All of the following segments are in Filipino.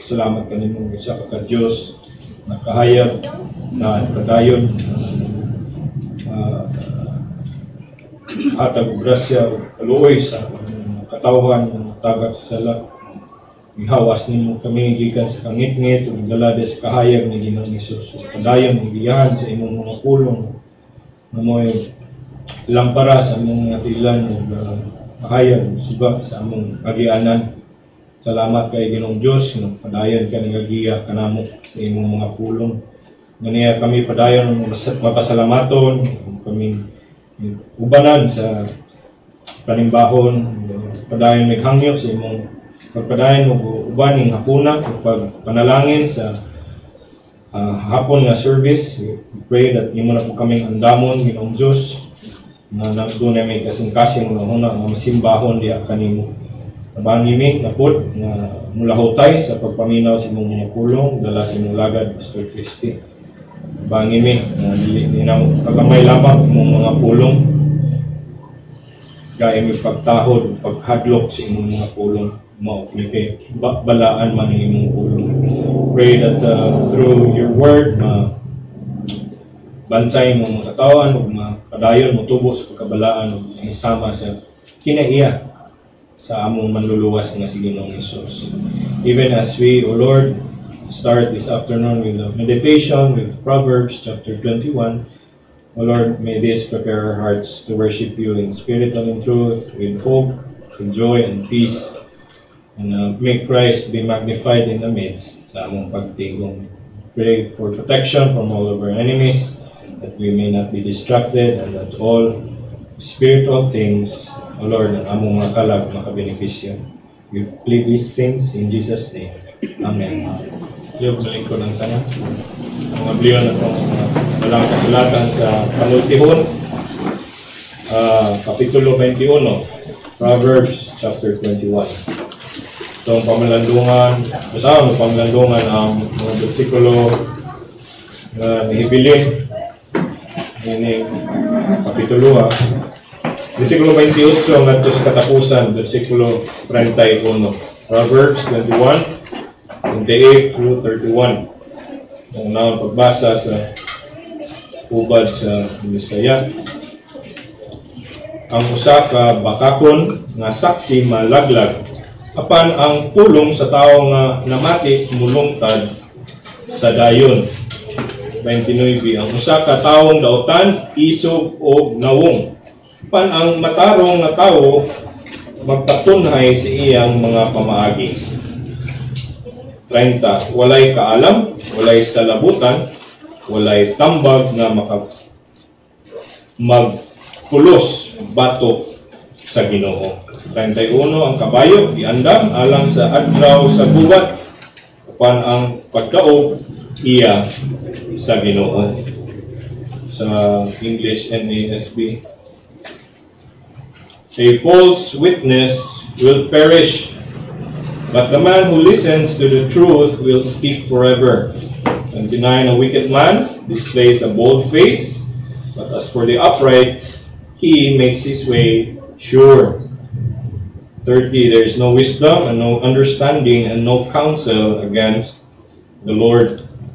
salamat kanimo sa ka-Dios nakahayag na padayon hatag grasya kaluoy sa katawhan tagak sa sala. Ihawas nimo kami gikan sa kangit-ngit ug dala sa kahayag ni Ginoong Hesus. Padayon gigihan sa imong mga pulong na mo'y lampara sa among mga tilan ug kahayag subak sa among agianan. Salamat kay Ginoong Dios nga padayon ka nagagiya kanamo sa imong mga pulong. Nganiya kami padayon mapasalamaton kami ubanan sa panimbahon, padayon naghangyo sa imong pagpadayon mo ubaning hapuna ug panalangin sa hapon nga service. We pray that imo na po kaming andamon Ginoong Dios na nagdunay may kasing-kasing nga masimbahon diya kanimo. Nabangi mi napod nga mulahutay sa pagpaminaw sa imong mga pulong dala sa imong lagad Pastor Christy. Nabangi mi na dili ninaw kagamay lamang imong mga pulong kaya mi pagtahod paghadlok sa imong mga pulong mao kay balaan man ang imong pulong. Pray that through your word bansay mo mga katawan ug padayon mo tubo sa pagkabalaan ug isama sa kinaiya sa among manluluwas nga si Ginoong Hesus. Even as we, O Lord, start this afternoon with the meditation with Proverbs chapter 21, O Lord, may this prepare our hearts to worship you in spirit and in truth, with hope, with joy and peace, and make Christ be magnified in the midst sa among pagtigong. Pray for protection from all of our enemies, that we may not be distracted, and that all spiritual things, O Lord, ang among mga kalag makabenepisyo. We plead these things in Jesus' name. Amen. Liyog na lingkod ng tanan. Ang abliyon na itong walang kasulatan sa panultihon, Kapitulo 21, Proverbs chapter 21. Itong pamalandungan, kasama ng pamalandungan ang mga bersikulo na nahibilin. Ini kapitulo Versikulo 28 hanggang sa katapusan, versikulo 31. Proverbs 21, 28 through 31. Ang naman pagbasa sa ubad sa Bisaya. Ang usa ka bakakon nga saksi malaglag, apan ang pulong sa tao nga namati mulungtad sa dayon. 29. Ang usa ka taong dautan isog o nawong, pan ang matarong nga tao magpatunhay sa iyang mga pamaagi. 30. Walay kaalam, walay salabutan, walay tambag nga magpulos batok sa Ginoo. 31. Ang kabayo giandam alang sa adlaw sa gubat, pan ang pagkaog iya sa Ginoo. Sa English NASB, a false witness will perish, but the man who listens to the truth will speak forever. 29. A wicked man displays a bold face, but as for the upright, he makes his way sure. 30. There is no wisdom and no understanding and no counsel against the Lord.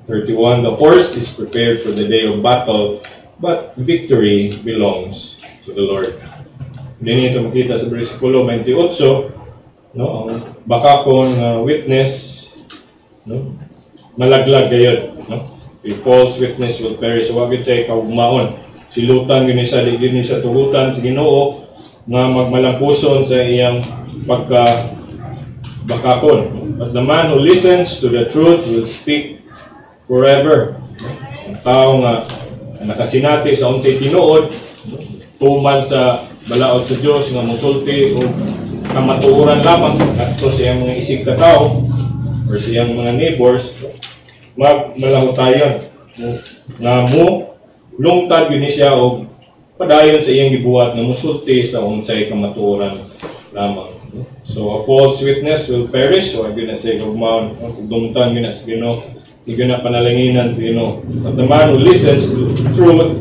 31. The horse is prepared for the day of battle, but victory belongs to the Lord. Hindi ito makita sa versikulo 28, no, ang bakakon witness, no, malaglag gayud, no. A false witness will perish. So wagit sa kaugmaon, silutan yun sa digin sa tugutan sa Ginoo nga magmalampuson sa iyang pagka bakakon. But the man who listens to the truth will speak forever. Ang tao nga nakasinati sa unsay tinuod, tuman sa balaod sa Diyos nga musulti o kamatuoran lamang ato sa iyang mga isig ka tao or sa iyang mga neighbors, magmalahutayon nga mo lungtad yun siya o padayon sa iyang gibuhat nga musulti sa unsay kamatuoran lamang. So a false witness will perish, so yun na sa igugmaon, dumtan yun na sa Ginoo, yun na panalanginan sa Ginoo. But the man who listens to truth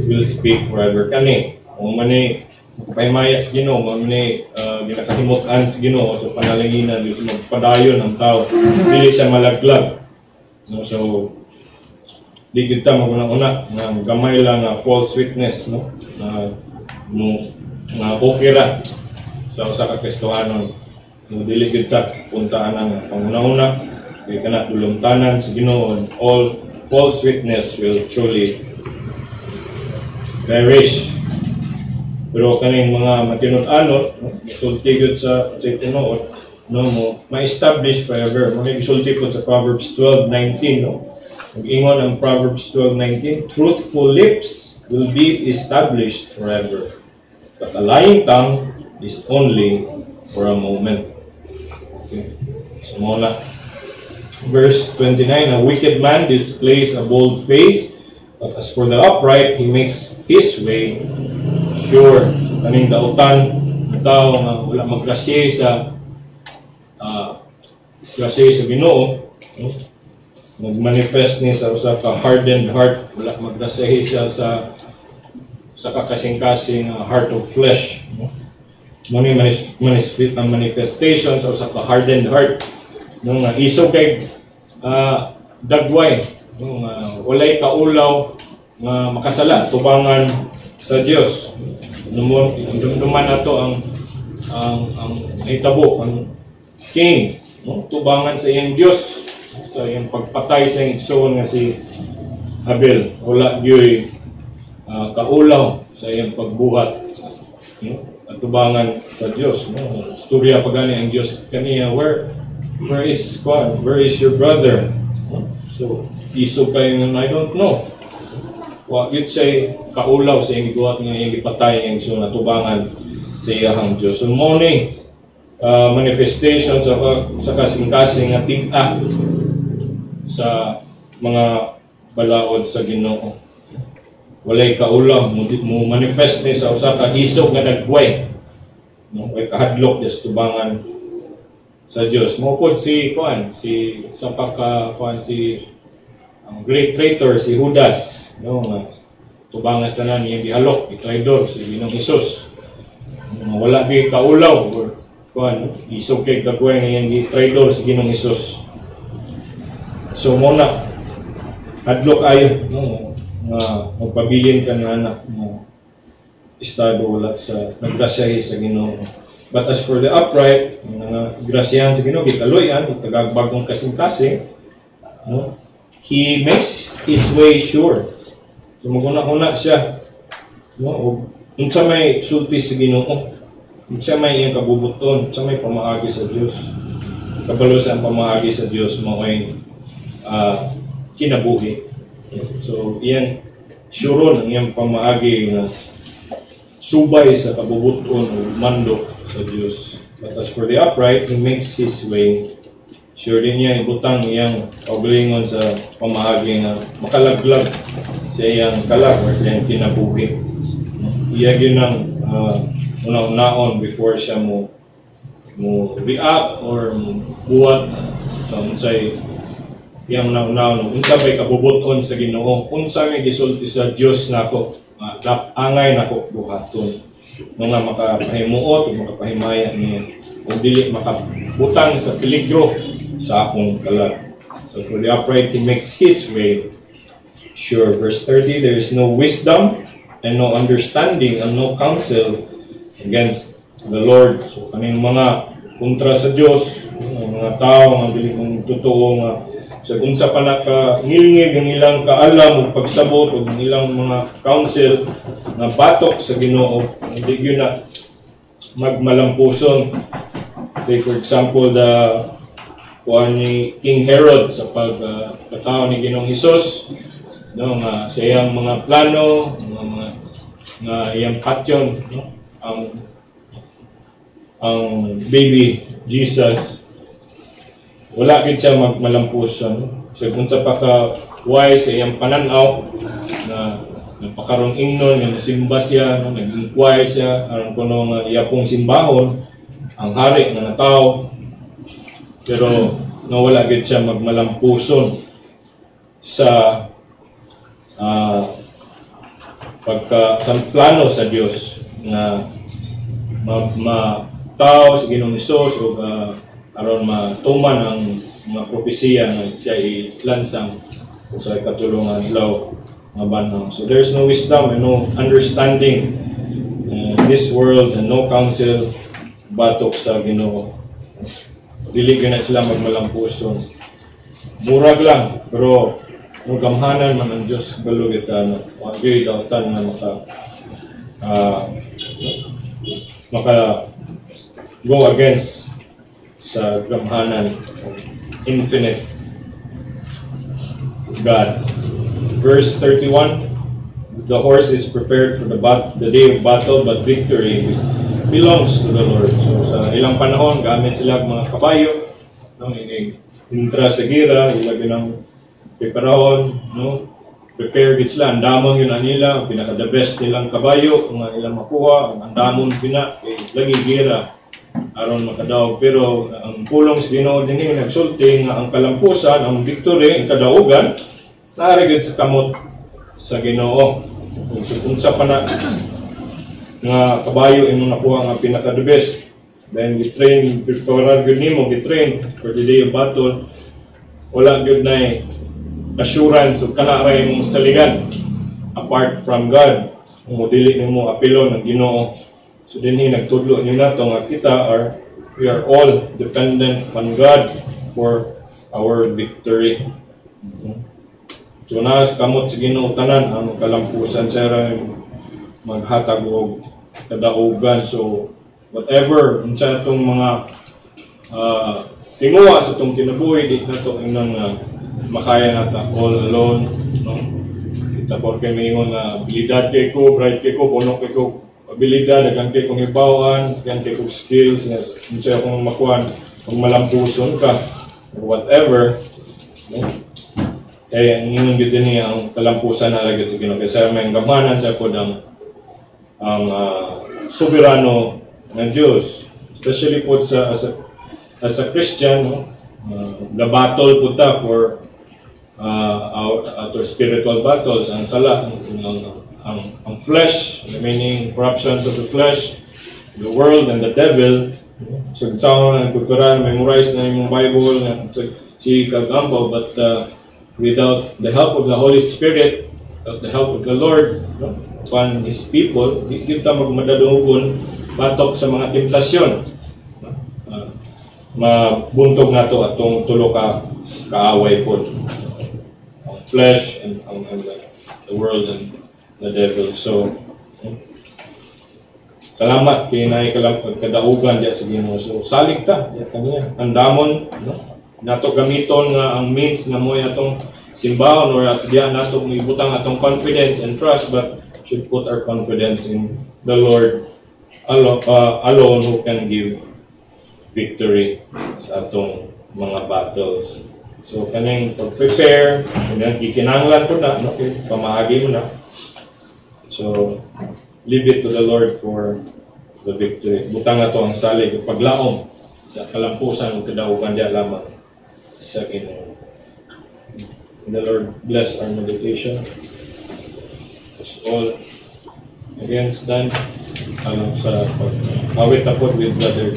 will speak forever. Kani o mani pahimaya sa Ginoo, mamini ginakahimutan sa Ginoo, so panalanginan dito magpadayon ang tao, dili siya malaglag. No, so di kita maguna-una nga gamay lang nga false witness, no, nga okay ra sa usa ka Kristohanon. No, dili kita puntaan ang panguna-una kay kana dulumtanan sa Ginoo, all false witness will truly perish. Pero kaning mga matinud-anot, no, sulti gyud sa tinuod, no, mo ma-establish forever. Mo gisulti po sa Proverbs 12:19, no. Mag-ingon ang Proverbs 12:19, truthful lips will be established forever, but a lying tongue is only for a moment. Okay. So muna. Verse 29, a wicked man displays a bold face, but as for the upright, he makes his way sure. Kaning dautan, tao nga wala maggrasya sa Ginoo, no? Mag-manifest ni sa usa ka hardened heart, wala maggrasya siya sa kakasing-kasing heart of flesh, no? Muna ang manifestation sa usa ka hardened heart, no, nga isog kay dagway, no, nga walay kaulaw nga makasala tubangan sa Dios. Duman nato ang hitabo ang king, no, tubangan sa iyang Dios sa iyang pagpatay sa iyang igsoon nga si Abel. Wala gyud kaulaw sa iyang pagbuhat, no, at tubangan sa Dios, no. Istorya pagani ang Dios kaniya, where is God? Where is your brother? No? So isog kayo nga I don't know. Wa gyud say kaulaw sa iyang gibuhat nga iyang gipatay ang igsoon nga tubangan sa iyang Dios. So mo ni manifestation sa kasing-kasing nga tig-a sa mga balaod sa Ginoo. Walay kaulaw mo manifest ni sa usa ka isog nga dagway, no, way kahadlok des tubangan sa Dios. Mo pod si sa ang great traitor si Judas, no, nga tubangan sa tanan iyang gihalok, i-traidor si Ginoong Hesus. Wala gyud kaulaw or isog kay dagway nga iyang gi-traidor si Ginoong Hesus. So mo na hadlok ayo, no, nga magpabilin ka nga anak mo estado wala sa naggrasyahe sa Ginoo. But as for the upright, nga grasyahan sa Ginoo, gikaloyan, tagagbagong kasing-kasing, no, he makes his way sure. So maguna-una siya, no, unsa may sulti sa Ginoo, unsa may iyang kabubuton, unsa may pamaagi sa Dios. Kabalo sa ang pamaagi sa Dios mo ay kinabuhi. So iyang suron ang iyang pamaagi nga subay sa kabubuton o mando sa Dios. But as for the upright, he makes his way sure din niya ibutang iyang kaugalingon sa pamaagi nga makalaglag sa iyang kalag or sa iyang kinabuhi. Iya yun ang una-unaon before siya mo react or buhat sa unsay iyang una-unaon. Unsa may kabubuton sa Ginoo, unsa may gisulti sa Dios nako, angay nako buhaton. Nga makapahimuot o makapahimaya niya o dili makabutang sa peligro sa akong kalag. So for the upright, he makes his way sure. Verse 30, there is no wisdom and no understanding and no counsel against the Lord. So kaning mga kontra sa Dios, mga tao nga dili kung totoo nga sa unsa pa nakangilngig ang ilang kaalam o pagsabot o ang ilang mga counsel na batok sa Ginoo, hindi yun na magmalampuson. Say for example, ni King Herod sa pagkatao ni Ginoong Hesus, no, nga sa iyang mga plano, nga iyang patyon, no, ang baby Jesus, wala gid siya magmalampuson. So kung sa paka-wise sa iyang pananaw na nagpakaroon ingnon nga nasimba siya, no, nag-inquire siya aron kuno nga iya pong simbahon ang hari nga tao, pero nawala gid siya magmalampuson sa sa plano sa Dios na tao sa Ginoong Hesus o aron matuman ang mga propesiya nga siya ilansang o sa katulungan ilaw nga banhaw. So there's no wisdom and no understanding in this world and no counsel batok sa Ginoo. Dili na sila magmalampuson. Murag lang, pero kung gamhanan man ang Diyos, balo kita na wagay daw tan na maka go against sa gamhanan of infinite God. Verse 31, the horse is prepared for the day of battle, but victory belongs to the Lord. So sa ilang panahon, gamit sila mga kabayo, no, intra sa gira, ilagay ng preparahon, no, prepare gid sila, andamon yun nila, ang pinaka-the best nilang kabayo, kung ilang makuha, ang andamon pina, lagi gira, aron makadaog. Pero ang pulong sa Ginoo dinhi nagsulti nga ang kalampusan, ang victory, ang kadaugan, naarigid sa kamot sa Ginoo. Kung sa pana nga kabayo imong nakuha nga pinaka-the best, then gi-train, prepare gyud nimo, gi-train for the day of battle, wala gyud na assurance o kanaray mong saligan apart from God. Kung dili nimo apilon ang Ginoo. So dinhi nagtudlo niyo nato nga we are all dependent on God for our victory. So nas kamot sa Ginoo tanan ang kalampusan sa maghatag og kadaugan. So whatever unsa atong mga tinguha sa itong kinabuhi, di na ito inang makaya nata all alone, no? Kita po kayo mayingon na abilidad kay ko, bright kay ko, puno kay ko abilidad, agang kay kong ibawan, agang kay kong skills, unsa akong makuhan, kung malampuson ka or whatever, no? Kaya ang inyong yun din ang kalampusan na lagi sa Ginoo. Kaya may gamanan sa po ang soberano ng Diyos, especially po as a Christian, no? The battle po ta for our spiritual battles, ang sala, ang flesh, meaning corruptions of the flesh, the world, and the devil. So, tao na nagkukuran, memorize na yung Bible, si Kagambo, but without the help of the Holy Spirit, without the help of the Lord, no, upon His people, di kita magmadadungon batok sa mga temptasyon. Mabuntog na ito atong tulo ka kaaway po. Ang flesh and the world and the devil. So, salamat kay naay kadaugan diya sa Ginoo. So, salig ta diya kaniya. Andamon, no? Nato gamiton nga ang means nga mo atong simbahon or diya nato ibutang atong confidence and trust, but should put our confidence in the Lord alone who can give victory sa atong mga battles. So kaning pag-prepare, ikinanglan ko na, no? Pamahagi mo na. So leave it to the Lord for the victory. Butang na to ang salig, paglaom sa kalampusan ng kadaugan diya lamang sa Ginoo. The Lord bless our meditation. That's all. Again, stand sa pag-awit na po with Brother